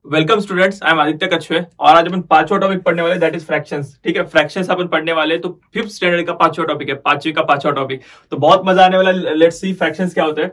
Welcome students, I am Aditya कछुए और आज अपन पांचवा टॉपिक पढ़ने वाले दैट इज फ्रैक्शंस। ठीक है, फ्रैक्शंस अपन पढ़ने वाले तो फिफ्थ स्टैंडर्ड का पांचवा टॉपिक है, पांचवी का पांचवा टॉपिक। तो बहुत मजा आने वाला। लेट्स सी फ्रैक्शंस क्या होते हैं।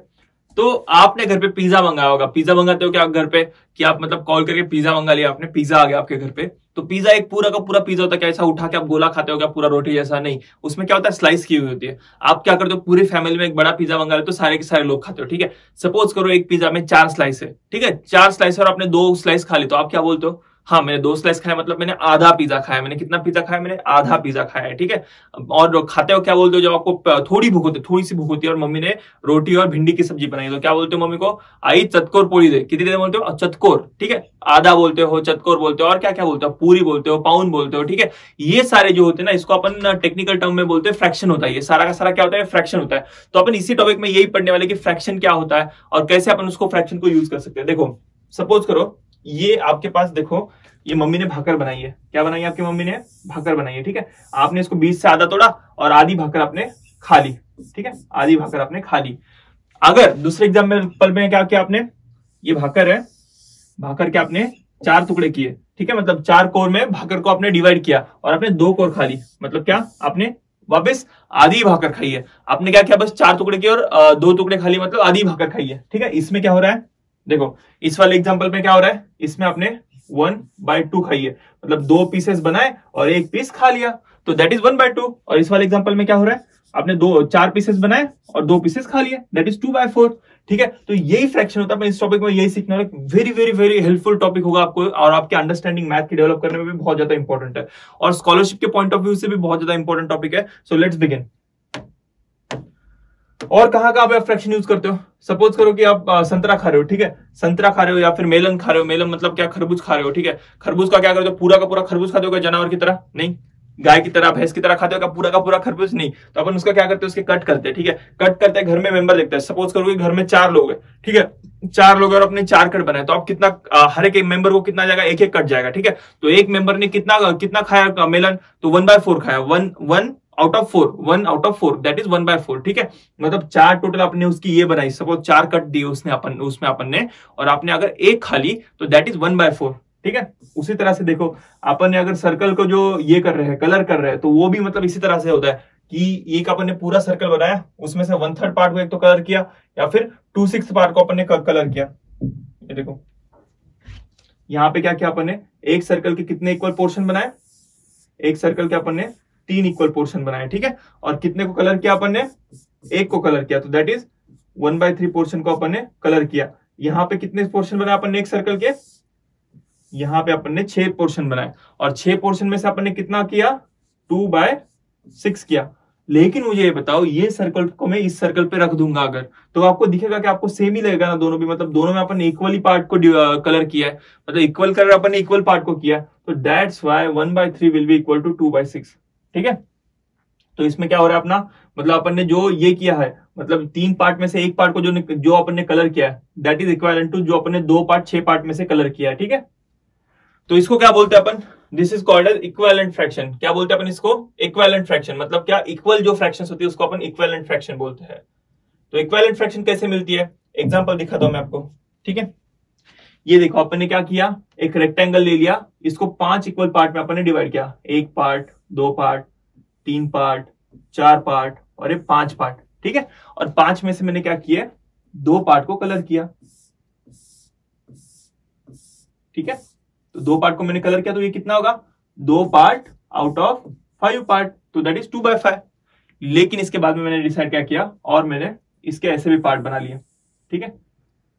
तो आपने घर पे पिज्जा मंगाया होगा। पिज्जा मंगाते हो क्या घर पे कि आप मतलब कॉल करके पिज्जा मंगा लिया आपने, पिज्जा आ गया आपके घर पे। तो पिज्जा एक पूरा का पूरा पिज्जा होता है क्या? ऐसा उठा के आप गोला खाते हो क्या पूरा रोटी जैसा? नहीं, उसमें क्या होता है स्लाइस की हुई होती है। आप क्या करते हो पूरी फैमिली में एक बड़ा पिज्जा मंगा लेते हो, सारे के सारे लोग खाते हो। ठीक है, सपोज करो एक पिज्जा में 4 स्लाइस है। ठीक है, 4 स्लाइस और आपने 2 स्लाइस खा ली तो आप क्या बोलते हो? हाँ, मैंने 2 स्लाइस खाया मतलब मैंने आधा पिज्जा खाया। मैंने कितना पिज्जा खाया? मैंने आधा पिज्जा खाया है। ठीक है, और खाते हो क्या बोलते हो जब आपको थोड़ी भूख होती है, थोड़ी सी भूख होती है और मम्मी ने रोटी और भिंडी की सब्जी बनाई तो क्या बोलते हो मम्मी को? आई चतकोर पोड़ी दे। कितनी देर बोलते हो? चतकोर। ठीक है, आधा बोलते हो, चतकोर बोलते हो और क्या क्या बोलते हो? पूरी बोलते हो, पाउन बोलते हो। ठीक है, ये सारे जो होते हैं ना इसको अपन टेक्निकल टर्म में बोलते हैं फ्रैक्शन होता है। ये सारा का सारा क्या होता है? फ्रैक्शन होता है। तो अपन इसी टॉपिक में यही पढ़ने वाले कि फ्रैक्शन क्या होता है और कैसे अपन उसको फ्रैक्शन को यूज कर सकते हैं। देखो सपोज करो ये आपके पास, देखो ये मम्मी ने भाकर बनाई है। क्या बनाई है आपकी मम्मी ने? भाकर बनाई है। ठीक है, आपने इसको बीच से आधा तोड़ा और आधी भाकर आपने खा ली। ठीक है, आधी भाकर आपने खा ली। अगर दूसरे एग्जाम्पल में क्या किया आपने, ये भाकर है, भाकर के आपने 4 टुकड़े किए। ठीक है, मतलब 4 कोर में भाकर को आपने डिवाइड किया और आपने 2 कोर खा ली। मतलब क्या? आपने वापस आधी भाकर खाई है। आपने क्या किया? बस 4 टुकड़े किए और 2 टुकड़े खा लिए, मतलब आधी भाकर खाई है। ठीक है, इसमें क्या हो रहा है? देखो इस वाले एग्जाम्पल में क्या हो रहा है, इसमें आपने 1/2 खाई है, मतलब 2 पीसेस बनाए और 1 पीस खा लिया, तो दैट इज 1/2। और इस वाले एग्जाम्पल में क्या हो रहा है? आपने 4 पीसेस बनाए और 2 पीसेस खा लिए, दैट इज 2/4। ठीक है, तो यही फ्रैक्शन होता है। इस टॉपिक में यही सीखना है। Very very very helpful topic होगा आपको और आपके अंडरस्टैंडिंग मैथ की डेवलप करने में भी बहुत ज्यादा इंपॉर्टेंट है और स्कॉलरशिप के पॉइंट ऑफ व्यू से भी बहुत ज्यादा इंपॉर्टेंट टॉपिक है। So let's begin. और कहां का आप फ्रैक्शन यूज करते हो? सपोज करो कि आप संतरा खा रहे हो। ठीक है, संतरा खा रहे हो या फिर मेलन खा रहे हो। मेलन मतलब क्या? खरबूज खा रहे हो। ठीक है, खरबूज का क्या करते हो? पूरा का पूरा खरबूज खाते हो क्या जानवर की तरह? नहीं। गाय की तरह, भैंस की तरह खाते हो क्या पूरा का पूरा खरबूज? नहीं। तो अपन उसका क्या करते हैं? उसके कट करते हैं। ठीक है, कट करते हैं, घर में मेंबर देखते हैं। सपोज करो कि घर में 4 लोग हैं। ठीक है, 4 लोग और अपने 4 कट बनाए तो आप कितना, हर एक मेंबर को कितना जाएगा? एक एक कट जाएगा। ठीक है, तो एक मेंबर ने कितना कितना खाया मेलन? तो 1/4 खाया। 1 out of 4, 1 out of 4 that is 1/4। ठीक है, मतलब 4 टोटल आपने उसकी ये बनाई। सपोज 4 कट दिए उसने उसमें अपन ने, और आपने अगर एक खा ली तो दैट इज 1/4। ठीक है, उसी तरह से देखो अपन ने अगर सर्कल को जो ये कर रहे हैं, कलर कर रहे हैं, तो वो भी मतलब इसी तरह से होता है कि एक अपन ने पूरा सर्कल बनाया, उसमें से 1/3 पार्ट को एक तो कलर किया या फिर 2/6 पार्ट को अपन ने कलर किया। ये देखो यहां पे क्या किया अपन ने? एक सर्कल के कितने इक्वल पोर्शन बनाए? एक सर्कल के अपन ने 3 इक्वल पोर्शन बनाए। ठीक है, और कितने को कलर किया अपन ने? एक को कलर किया, तो दैट इज 1/3 पोर्शन को अपन ने कलर किया। यहां पे कितने पोर्शन बनाए अपन ने एक सर्कल के? यहां पे अपन ने 6 पोर्शन बनाए और 6 पोर्शन में से अपन ने कितना किया? 2/6 किया। लेकिन मुझे ये बताओ, ये सर्कल को मैं इस सर्कल पे रख दूंगा अगर, तो आपको दिखेगा कि आपको सेम ही लगेगा ना दोनों भी? मतलब दोनों में अपन ने इक्वली पार्ट को कलर किया है, मतलब इक्वल कलर अपन ने इक्वल पार्ट को किया, तो that's why 1/3 will be equal to 2/6। ठीक है, तो इसमें क्या हो रहा है अपना, मतलब अपन ने जो ये किया है, मतलब 3 पार्ट में से एक पार्ट को जो अपन ने कलर किया है दैट इज इक्विवेलेंट टू जो अपन ने 2 पार्ट 6 पार्ट में से कलर किया है। ठीक है, तो इसको क्या बोलते हैं अपन? This is called as equivalent fraction. क्या बोलते हैं अपन इसको? Equivalent fraction. मतलब क्या? इक्वल जो फ्रैक्शंस होती है उसको अपन इक्विवेलेंट फ्रैक्शन बोलते हैं। तो इक्विवेलेंट फ्रैक्शन कैसे मिलती है? एग्जांपल दिखाता हूं मैं आपको। ठीक है, ये देखो अपन ने क्या किया, एक रेक्टेंगल ले लिया, इसको 5 इक्वल पार्ट में अपन ने डिवाइड किया। 1 पार्ट, 2 पार्ट, 3 पार्ट, 4 पार्ट और ये 5 पार्ट। ठीक है, और 5 में से मैंने क्या किया? 2 पार्ट को कलर किया। ठीक है, तो 2 पार्ट को मैंने कलर किया, तो ये कितना होगा? 2 पार्ट आउट ऑफ 5 पार्ट, तो दैट इज 2/5। लेकिन इसके बाद में मैंने डिसाइड क्या किया, और मैंने इसके ऐसे भी पार्ट बना लिए। ठीक है,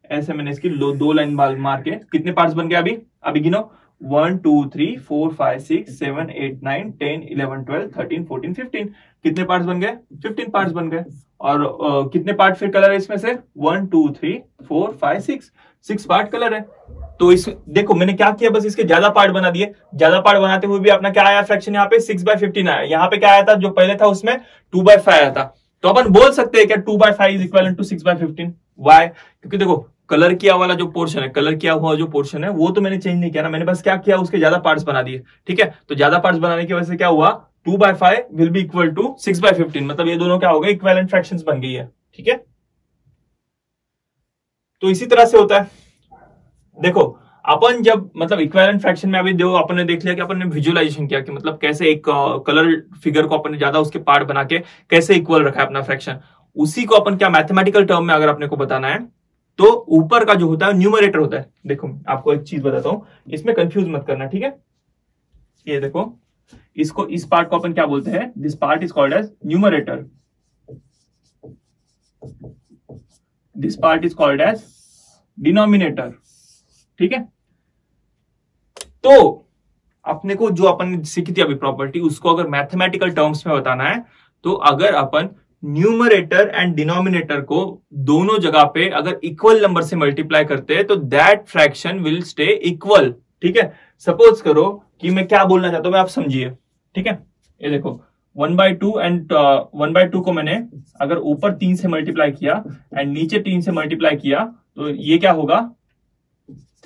ऐसे मैंने इसकी 2 लाइन मार के कितने पार्ट्स बन गए? अभी गिनो, 1 2 3 4 5 6 7 8 9 10 11 12 13 14 15। कितने पार्ट्स बन गए? 15 पार्ट्स बन गए। और कितने पार्ट फिर कलर है इसमें से? 1 2 3 4 5 6 पार्ट कलर है। तो इस देखो मैंने क्या किया, बस इसके ज्यादा पार्ट बना दिए। ज्यादा पार्ट बनाते हुए भी अपना क्या आया फ्रैक्शन? यहाँ पे 6/15 आया। यहाँ पे क्या आया था? जो पहले था उसमें 2/5 आया था। तो अपन बोल सकते हैं क्या 2/5 इज इक्विवेलेंट टू 6/15? वाई? क्योंकि देखो कलर किया वाला जो पोर्शन है, कलर किया हुआ जो पोर्शन है वो तो मैंने चेंज नहीं किया ना, मैंने बस क्या किया? उसके ज्यादा पार्ट्स बना दिए। ठीक है, तो ज्यादा पार्ट्स बनाने की वजह से क्या हुआ? 2/5 विल बी इक्वल टू 6/15, मतलब ये दोनों क्या हो गए? इक्विवेलेंट फ्रैक्शंस बन गई है। ठीक है, तो इसी तरह से होता है। देखो अपन जब मतलब इक्विवेलेंट फ्रैक्शन में अभी दो अपन ने देख लिया कि अपन ने विजुअलाइजेशन किया कि मतलब कैसे एक कलर फिगर को अपन ने ज्यादा उसके पार्ट बना के कैसे इक्वल रखा है अपना फ्रैक्शन, उसी को अपन क्या मैथमेटिकल टर्म में अगर अपने को बताना है तो ऊपर का जो होता है न्यूमरेटर होता है। देखो आपको एक चीज बताता हूं, इसमें कंफ्यूज मत करना, ठीक है। ये देखो, इसको इस पार्ट को अपन क्या बोलते हैं, this part is called as numerator, this part is called as denominator, ठीक है। तो अपने को जो अपन ने सीखी थी अभी प्रॉपर्टी, उसको अगर मैथमेटिकल टर्म्स में बताना है तो अगर अपन न्यूमरेटर एंड डिनोमिनेटर को दोनों जगह पे अगर इक्वल नंबर से मल्टीप्लाई करते हैं तो that fraction will stay equal, ठीक है। सपोज करो कि मैं क्या बोलना चाहता हूं, आप समझिए, ठीक है। ये देखो 1/2 एंड 1/2 को मैंने अगर ऊपर 3 से मल्टीप्लाई किया एंड नीचे 3 से मल्टीप्लाई किया तो ये क्या होगा,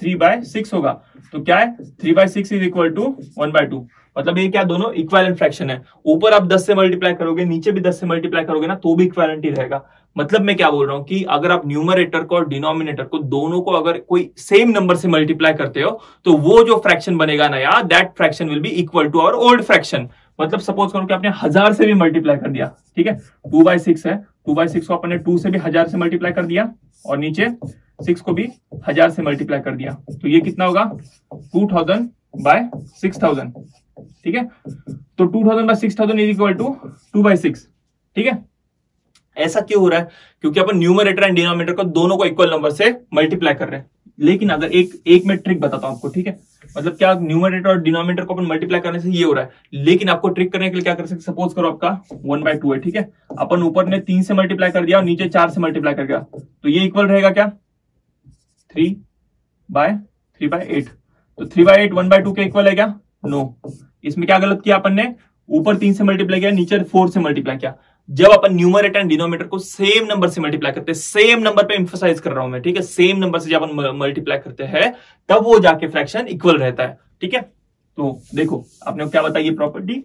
3/6 होगा। तो क्या है, 3/6 इज इक्वल टू 1/2। मतलब ये क्या, दोनों इक्विवेलेंट फ्रैक्शन है। ऊपर आप 10 से मल्टीप्लाई करोगे, नीचे भी 10 से मल्टीप्लाई करोगे ना, तो भी इक्विवेलेंट ही रहेगा। मतलब मैं क्या बोल रहा हूं कि अगर आप न्यूमरेटर को और डिनोमिनेटर को दोनों को अगर कोई सेम नंबर से मल्टीप्लाई करते हो तो वो जो फ्रैक्शन बनेगा नया, that fraction will be equal to our old fraction. मतलब सपोज करो कि आपने 1000 से भी मल्टीप्लाई कर दिया, ठीक है। 2/6 है, 2/6 को आपने 2 से भी 1000 से मल्टीप्लाई कर दिया और नीचे 6 को भी 1000 से मल्टीप्लाई कर दिया, तो ये कितना होगा, 2000/6000, ठीक है। तो 2000/6000 इज इक्वल टू 2/6, ठीक है। ऐसा क्यों हो रहा है, क्योंकि अपन न्यूमरेटर एंड डिनोमिनेटर को दोनों को इक्वल नंबर से मल्टीप्लाई कर रहे हैं। लेकिन अगर एक मैं ट्रिक बताता हूं आपको, ठीक है। मतलब क्या, न्यूमरेटर और डिनोमिनेटर को अपन मल्टीप्लाई करने से ये हो रहा है, लेकिन आपको ट्रिक करने के लिए क्या कर सकते, सपोज करो आपका 1/2 है, ठीक है। अपन ऊपर ने 3 से मल्टीप्लाई कर दिया और नीचे 4 से मल्टीप्लाई कर दिया, तो ये इक्वल रहेगा क्या, 3/8। तो 3/8 1/2 के इक्वल है क्या, नो। इसमें क्या गलत किया अपन ने, ऊपर 3 से मल्टीप्लाई किया, नीचे 4 से मल्टीप्लाई किया। जब अपन न्यूमरेटर एंड डिनोमिनेटर को सेम नंबर से मल्टीप्लाई करते हैं, सेम नंबर पे एम्फसाइज कर रहा हूं मैं, ठीक है, सेम नंबर से जब अपन मल्टीप्लाई करते हैं तब वो जाके फ्रैक्शन इक्वल रहता है, ठीक है। तो देखो आपने क्या बताई property,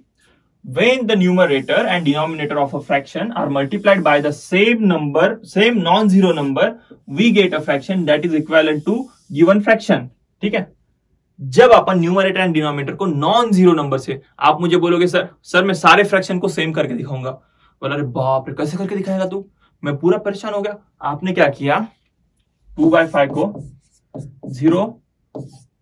when the numerator and denominator of a fraction are multiplied by the same non-zero number, we get a fraction that is equivalent to given fraction, ठीक है। जब अपन न्यूमरेटर एंड डिनोमिनेटर को नॉन जीरो नंबर से, आप मुझे बोलोगे sir मैं सारे फ्रैक्शन को सेम करके दिखाऊंगा, बोला अरे बाप रे कैसे करके दिखाएगा तू, मैं पूरा परेशान हो गया। आपने क्या किया, 2/5 को 0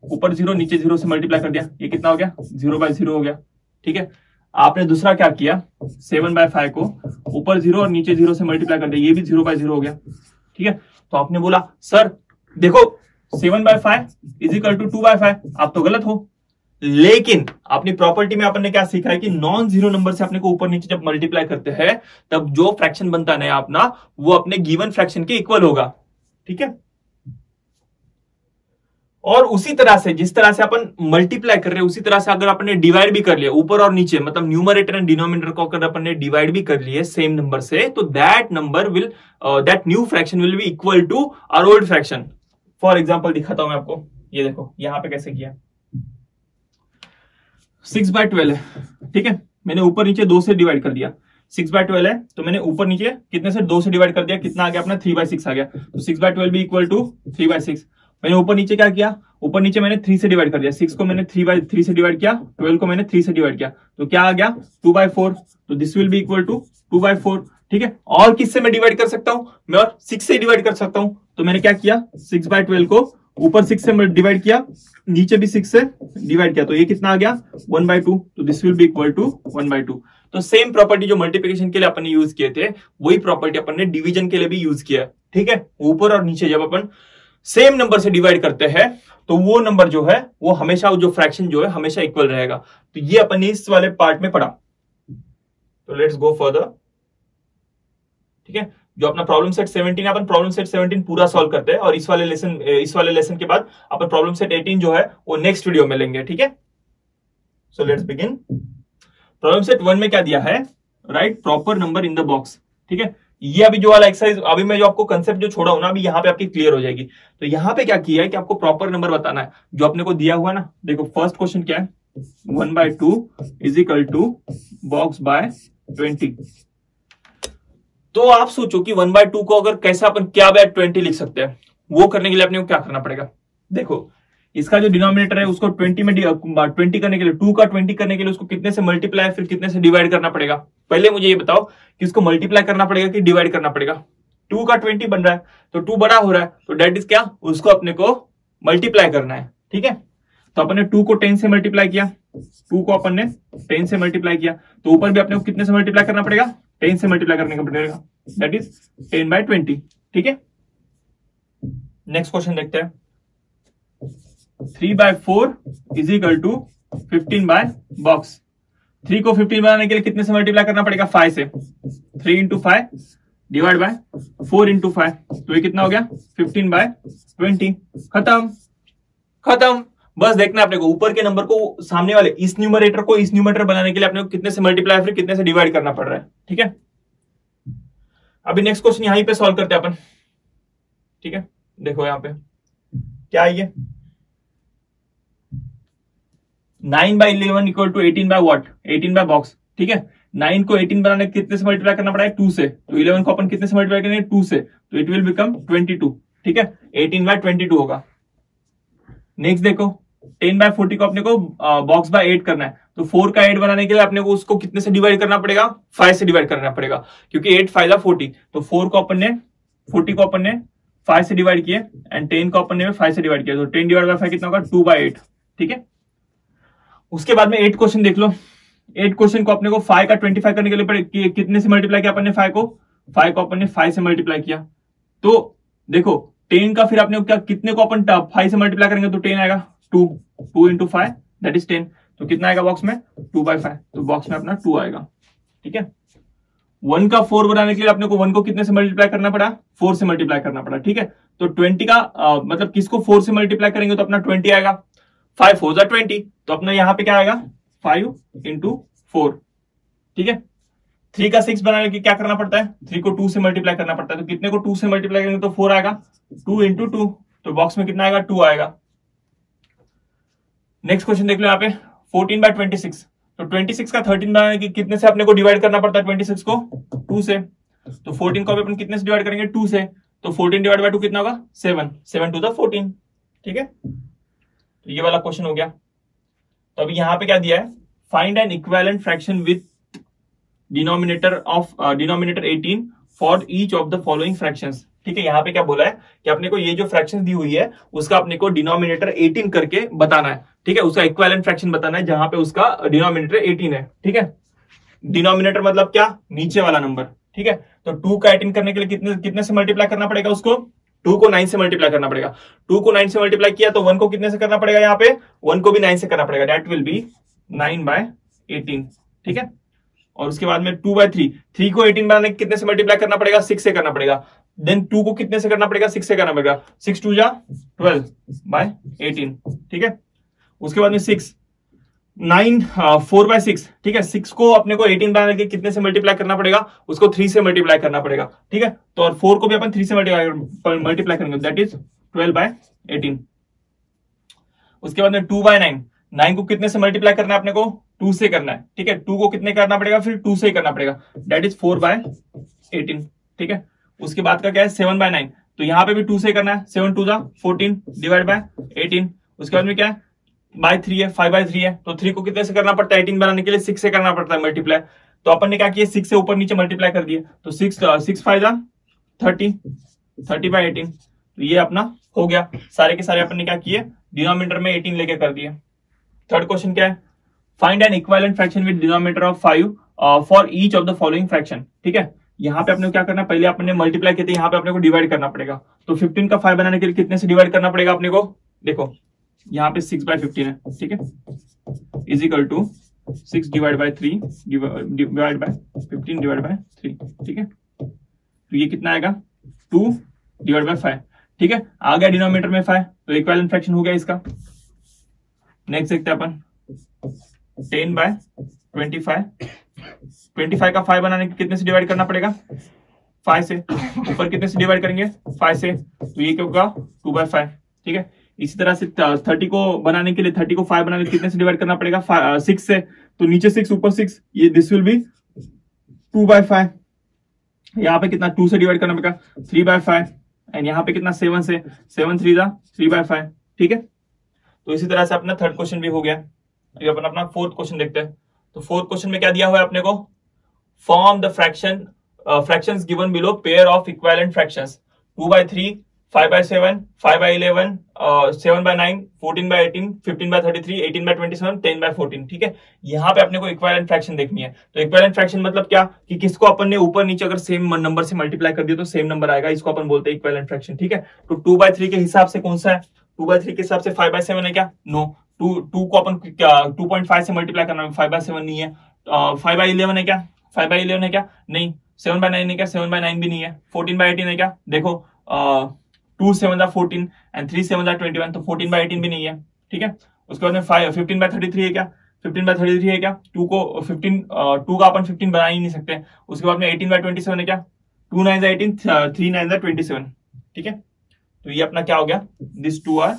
ऊपर 0 नीचे 0 से मल्टीप्लाई कर दिया, ये कितना हो गया, 0/0 हो गया, ठीक है। आपने दूसरा क्या किया, 7/5 को ऊपर 0 और नीचे 0 से मल्टीप्लाई कर दिया, ये भी 0/0 हो गया, ठीक है। तो आपने बोला सर देखो 7/5 इज इक्वल टू 2/5, आप तो गलत हो। लेकिन अपनी प्रॉपर्टी में अपन ने क्या सीखा है कि नॉन जीरो नंबर से अपने को ऊपर नीचे जब मल्टीप्लाई करते हैं तब जो फ्रैक्शन बनता है अपना, वो अपने गिवन फ्रैक्शन के इक्वल होगा, ठीक है। और उसी तरह से जिस तरह से अपन मल्टीप्लाई कर रहे हैं, उसी तरह से अगर अपन ने डिवाइड भी कर लिया ऊपर और नीचे, मतलब न्यूमरेटर एंड डिनोमिनेटर को अगर अपन ने डिवाइड भी कर लिए सेम नंबर से, तो that number will that new fraction will be equal to our old fraction. For example दिखाता हूं मैं आपको, ये देखो यहां पे कैसे किया, 6/12 है, ठीक है। मैंने ऊपर नीचे 2 से डिवाइड कर दिया, 6/12 है तो मैंने ऊपर नीचे कितने से 2 से डिवाइड कर दिया, कितना आ गया अपना 3/6 आ गया। तो 6/12 भी इक्वल टू 3/6। मैंने ऊपर नीचे क्या किया, ऊपर नीचे मैंने 3 से डिवाइड कर दिया, 6 को मैंने 3/3 से डिवाइड किया, 12 को मैंने 3 से डिवाइड किया, तो क्या आ गया 2/4। तो this will be equal to 2/4, ठीक है। और किससे मैं डिवाइड कर सकता हूं, मैं और 6 से डिवाइड कर सकता हूं। तो मैंने क्या किया, 6/12 को ऊपर 6 से डिवाइड किया, नीचे भी 6 से डिवाइड किया, तो ये कितना आ गया 1/2। तो this will be equal to 1/2। तो सेम प्रॉपर्टी जो मल्टीप्लिकेशन के लिए अपन ने यूज किए थे, वही प्रॉपर्टी अपन ने डिवीजन के लिए भी यूज किया, ठीक है। ऊपर और नीचे जब अपन सेम नंबर से डिवाइड करते हैं तो वो नंबर जो है वो हमेशा, जो फ्रैक्शन जो है हमेशा इक्वल रहेगा। तो ये अपन ने इस वाले पार्ट में पढ़ा। तो लेट्स गो फर्दर, ठीक है। जो अपना प्रॉब्लम सेट 17 है, अपन प्रॉब्लम सेट 17 पूरा सॉल्व करते हैं और इस वाले लेसन के बाद अपन प्रॉब्लम सेट 18 जो है वो नेक्स्ट वीडियो में लेंगे, ठीक है। So let's begin. Problem set 1 में क्या दिया है, right proper number in the box, ठीक है। ये अभी जो वाला एक्सरसाइज, अभी मैं जो आपको कंसेप्ट जो छोड़ा हूं ना, अभी यहाँ पे आपकी क्लियर हो जाएगी। तो यहाँ पे क्या किया है कि आपको प्रॉपर नंबर बताना है जो अपने को दिया हुआ ना। देखो फर्स्ट क्वेश्चन क्या है, 1/2 is equal to box by 20। तो आप सोचो कि 1/2 को अगर कैसे अपन क्या बाय 20 लिख सकते हैं, वो करने के लिए अपने को क्या करना पड़ेगा। देखो इसका जो डिनोमिनेटर है उसको 20 में 20 करने के लिए, 2 का 20 करने के लिए उसको कितने से मल्टीप्लाई फिर कितने से डिवाइड करना पड़ेगा। पहले मुझे ये बताओ कि इसको मल्टीप्लाई करना पड़ेगा कि डिवाइड करना पड़ेगा। 2 का 20 बन रहा है तो 2 बड़ा हो रहा है, तो डेट इज क्या, उसको अपने को मल्टीप्लाई करना है। ठीक है, तो अपन ने 2 को 10 से मल्टीप्लाई किया, 2 को अपन ने 10 से मल्टीप्लाई किया, तो ऊपर भी अपने को कितने से मल्टीप्लाई करना पड़ेगा, 10 से मल्टीप्लाई करने का पड़ेगा, दैट इज 10/20। ठीक है, नेक्स्ट क्वेश्चन देखते हैं। 3/4 is equal to 15 by box. 3 को 15 बनाने के लिए कितने से मल्टीप्लाई करना पड़ेगा, 5 से। 3 इंटू 5 डिवाइड बाय 4 इंटू 5, तो ये कितना हो गया, 15/20। खत्म खत्म। बस देखना है अपने को ऊपर के नंबर को, सामने वाले इस न्यूमरेटर को इस न्यूमरेटर बनाने के लिए अपने को कितने से मल्टीप्लाई फिर कितने से डिवाइड करना पड़ रहा है। ठीक है, अभी नेक्स्ट क्वेश्चन यहीं पे सॉल्व करते हैं अपन। ठीक है, देखो यहां पे क्या है, ये 9/11 equal to 18 by what, 18 by box. ठीक है, 9 को 18 बनाने कितने से मल्टीप्लाई करना पड़ा है, 2 से। तो 11 को अपन कितने से मल्टीप्लाई करेंगे, 2 से, तो इट विल बिकम 22। ठीक है, 18/22 होगा। नेक्स्ट देखो 10/40 को अपने को बॉक्स बाय 8 करना है, तो 4 का 8 बनाने के लिए अपने को उसको कितने से डिवाइड करना पड़ेगा, 5 से डिवाइड करना पड़ेगा, क्योंकि 8 5 40, तो 4 को अपन ने 40 को अपन ने 5 से डिवाइड किए एंड 10 को अपन ने 5 से डिवाइड किया, तो 10 डिवाइड बाय 5 कितना होगा, 2/8। ठीक है, उसके बाद में 8 क्वेश्चन देख लो। 8 क्वेश्चन को अपने को 5 का 25 करने के लिए कितने से मल्टीप्लाई किया अपन ने, 5 को अपन ने 5 से मल्टीप्लाई किया। तो देखो 10 का फिर अपने को क्या, कितने को अपन 5 से मल्टीप्लाई करेंगे तो 10 आएगा, 2 इंटू 5 दैट इज 10, तो कितना आएगा बॉक्स में, 2/5, तो बॉक्स में अपना 2 आएगा। ठीक है, 1 का 4 बनाने के लिए अपने को 1 को कितने से मल्टीप्लाई करना पड़ा, 4 से मल्टीप्लाई करना पड़ा। ठीक है, तो 20 का मतलब किसको 4 से मल्टीप्लाई करेंगे तो अपना 20 आएगा, 5 4 जा 20, तो अपना यहां पे क्या आएगा, 5 इंटू 4। ठीक है, 3 का 6 बनाने के लिए क्या करना पड़ता है, 3 को 2 से मल्टीप्लाई करना पड़ता है, तो कितने को 2 से मल्टीप्लाई करेंगे तो 4 आएगा, 2 इंटू 2, तो बॉक्स में कितना आएगा, 2 आएगा। नेक्स्ट क्वेश्चन देख लो यहाँ पे 14/26, तो 26 का 13 बनाने के कितने से अपने को डिवाइड करना पड़ता है, 26 को 2 से, तो 14 को अपन कितने से डिवाइड करेंगे, 2 से, तो 14 डिवाइड बाय 2 कितना होगा, 7 7 2 14। ठीक है, तो ये वाला क्वेश्चन हो गया। तो अभी यहां पे क्या दिया है, find N equivalent fraction with denominator 18 for each of the following fractions. ठीक है, यहां पे क्या बोला है कि अपने को ये जो फ्रैक्शन दी हुई है उसका अपने को डिनोमिनेटर 18 करके बताना है। ठीक है, उसका इक्विवेलेंट फ्रैक्शन बताना है जहां पे उसका डिनोमिनेटर 18 है। ठीक है, डिनोमिनेटर मतलब क्या, नीचे वाला नंबर। ठीक है, तो 2 का 18 करने के लिए कितने से मल्टीप्लाई करना पड़ेगा उसको, 2 को 9 से मल्टीप्लाई करना पड़ेगा। 2 को 9 से मल्टीप्लाई किया तो 1 को कितने से करना पड़ेगा, यहाँ पे 1 को भी 9 से करना पड़ेगा, दैट विल बी 9/18। ठीक है, और उसके बाद में 2/3, 3 को 18 बनाने के कितने से मल्टीप्लाई करना पड़ेगा, 6 से करना पड़ेगा। देन 2 को कितने से करना पड़ेगा, 6 से करना पड़ेगा, 6 2 जा 12/18। ठीक है, उसके बाद में 4/6। ठीक है, 6 को अपने को 18 बनाने के कितने से मल्टीप्लाई करना पड़ेगा, उसको 3 से मल्टीप्लाई करना पड़ेगा। ठीक है, तो और 4 को भी अपन 3 से मल्टीप्लाई करेंगे, दैट इज 12/18। उसके बाद में 2/9, 9 को कितने से मल्टीप्लाई करना है अपने को, 2 से करना है। ठीक है, 2 को कितने करना पड़ेगा, फिर 2 से ही करना पड़ेगा, दैट इज 4/18। ठीक है, उसके बाद का क्या है 7/9, तो यहां पे भी 2 से करना है, 7 2 जा 14 डिवाइड बाय 18। उसके बाद में क्या है बाय 3 है, 5/3 है, तो 3 को कितने से करना पड़ता है 18 बनाने के लिए, 6 से करना पड़ता है मल्टीप्लाई। तो अपन ने क्या किया, 6 से ऊपर नीचे मल्टीप्लाई कर दिए, तो 6 5 जा 30 30/18, तो ये अपना हो गया। सारे के सारे अपन ने क्या किए, डिनोमिनेटर में 18 लेके कर दिए। थर्ड क्वेश्चन क्या है, find N equivalent fraction with denominator of 5 for each of the following fraction. ठीक है, यहाँ पे अपने को क्या करना है, पहले अपने ने मल्टीप्लाई किए थे, यहाँ पे अपने को डिवाइड करना पड़ेगा। तो 15 का 5 बनाने के लिए कितने से डिवाइड करना पड़ेगा अपने को, देखो यहाँ पे 6/15 है। ठीक है, is equal to 6 divide by 3 divide by 15 divide by 3। ठीक है, तो ये कितना आएगा 2 डिवाइड बाय 5। ठीक है, आ गया डिनोमिनेटर में 5, तो इक्विवेलेंट फ्रैक्शन हो गया इसका। नेक्स्ट देखते हैं अपन 10/25। 25 का 5 बनाने के कितने से डिवाइड करना पड़ेगा, 5 से। ऊपर कितने से डिवाइड करेंगे, 5 से, तो ये क्या होगा 2/5। ठीक है, इसी तरह से 30 को बनाने के लिए 30 को 5 बनाने के कितने से डिवाइड करना पड़ेगा, 6 से, तो नीचे 6 ऊपर 6, ये दिस विल बी 2/5। यहाँ पे कितना 2 से डिवाइड करना पड़ेगा 3/5, एंड यहाँ पे कितना 7 से, 7 3 जा 3/5। ठीक है, तो इसी तरह से अपना थर्ड क्वेश्चन भी हो गया। अभी अपन अपना फोर्थ क्वेश्चन देखते हैं। तो फोर्थ क्वेश्चन में क्या दिया हुआ है अपने को, form the fractions given below pair of equivalent fractions 2/3, 5/7, 5/11, 7/9, 14/18, 15/33, 18/27, 10/14। ठीक है, यहाँ पे अपने को इक्विवेलेंट फ्रैक्शन देखनी है। तो इक्विवेलेंट फ्रैक्शन मतलब क्या कि किसको अपन ने ऊपर नीचे अगर सेम नंबर से मल्टीप्लाई कर दिया तो सेम नंबर आएगा, इसको अपन बोलते हैं इक्विवेलेंट फ्रैक्शन। ठीक है, तो 2/3 के हिसाब से कौन सा है, 2/3 के हिसाब से 5/7 है क्या, नो, 2 को अपन 2.5 से मल्टीप्लाई करना है, 5/7 नहीं है। 5/11 है क्या, 5/11 है क्या, नहीं। 7/9 है क्या, 7/9 भी नहीं है। 14/18 है क्या, देखो 2 7 14 एंड 3 7 21, तो 14/18 भी नहीं है। ठीक है, उसके बाद में 15/33 है क्या, 15/33 है क्या, 2 का अपन 15 बना ही नहीं सकते। उसके बाद में 18/27 है क्या, 2 9 18, 3 9 27। ठीक है, तो ये अपना क्या हो गया, this two are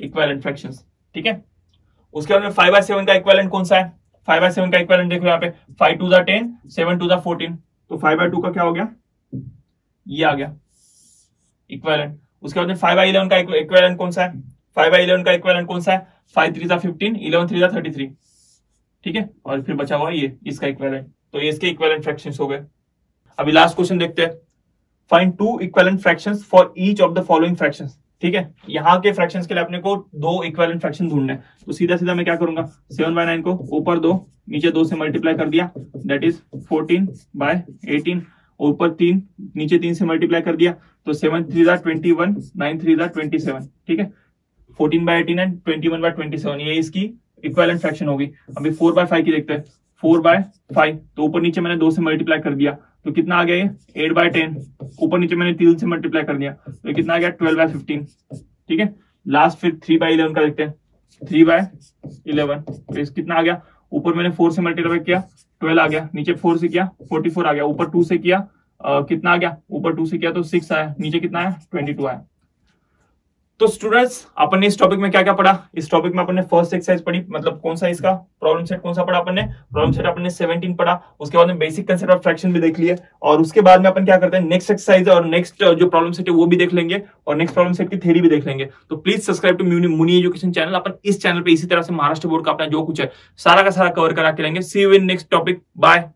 equivalent fractions. ठीक है, उसके बाद में 5/7 का इक्विवेलेंट कौन सा है, 5/7 का इक्विवेलेंट देखो यहाँ पे, 5 2 10, 7 2 14, तो 5/2 का क्या हो गया, ये आ गया इक्विवेलेंट। उसके बाद में 5/11 का इक्विवेलेंट कौन सा है, 5/11 का इक्विवेलेंट कौन सा है, 5 3 15, 11 3 33। ठीक है, और फिर बचा हुआ ये इसका इक्विवेलेंट, तो ये इसके इक्विवेलेंट फ्रैक्शंस हो गए। अभी लास्ट क्वेश्चन देखते हैं, find 2 equivalent fractions for each of the following fractions. ठीक है, यहाँ के फ्रैक्शंस के लिए अपने को 2 इक्विवेलेंट फ्रैक्शन ढूंढने हैं। तो सीधा सीधा मैं क्या करूंगा, 7/9 को ऊपर 2 नीचे 2 से मल्टीप्लाई कर दिया, दैट इज 14/18, ऊपर 3 नीचे 3 से मल्टीप्लाई कर दिया, तो 7 3 21, 9 3 27। ठीक है, 14/18 एंड 21/27, ये इसकी इक्विवेलेंट फ्रैक्शन होगी। अभी 4/5 की देखते हैं, 4/5, तो ऊपर नीचे मैंने 2 से मल्टीप्लाई कर दिया, तो कितना आ गया ये 8/10, ऊपर नीचे मैंने 3 से मल्टीप्लाई कर दिया, तो कितना आ गया 12/15। ठीक है, लास्ट फिर 3/11 का देखते हैं, 3/11, तो इस कितना आ गया, ऊपर मैंने 4 से मल्टीप्लाई किया 12 आ गया, नीचे 4 से किया 44 आ गया, ऊपर 2 से किया कितना आ गया, ऊपर 2 से किया तो 6 आया, नीचे कितना आया 22 आया। तो स्टूडेंट्स अपन ने इस टॉपिक में क्या क्या पढ़ा, इस टॉपिक में अपन ने फर्स्ट एक्सरसाइज पढ़ी, मतलब कौन सा इसका प्रॉब्लम सेट कौन सा पढ़ा अपन ने, प्रॉब्लम सेट अपन ने 17 पढ़ा। उसके बाद में बेसिक कंसेप्ट ऑफ फ्रैक्शन भी देख लिए, और उसके बाद में अपन क्या करते हैं, नेक्स्ट एक्सरसाइज और नेक्स्ट जो प्रॉब्लम सेट है वो भी देख लेंगे, और नेक्स्ट प्रॉब्लम सेट की थ्योरी भी देख लेंगे। तो प्लीज सब्सक्राइब टू मुनि एजुकेशन चैनल। अपन इस चैनल पे इसी तरह से महाराष्ट्र बोर्ड का अपना जो कुछ है सारा का सारा कवर करा के लेंगे। See you in next topic, bye.